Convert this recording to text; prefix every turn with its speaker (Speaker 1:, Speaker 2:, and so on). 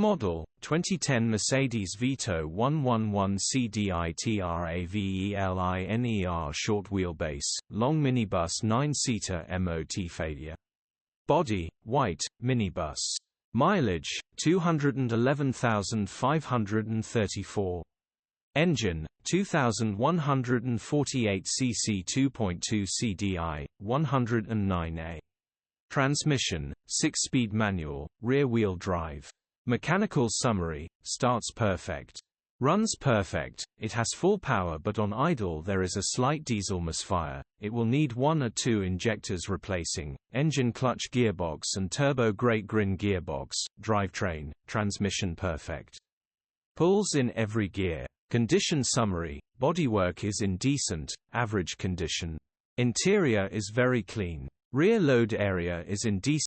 Speaker 1: Model, 2010 Mercedes Vito 111CDi Traveliner short wheelbase, long minibus 9-seater MOT failure. Body, white, minibus. Mileage, 211,534. Engine, 2148 cc 2.2 CDI, 109A. Transmission, 6-speed manual, rear-wheel drive. Mechanical summary, starts perfect. Runs perfect, it has full power but on idle there is a slight diesel misfire, it will need 1 or 2 injectors replacing, engine clutch gearbox and turbo Great Gearbox, drivetrain, transmission perfect. Pulls in every gear. Condition summary, bodywork is in decent, average condition. Interior is very clean. Rear load area is in decent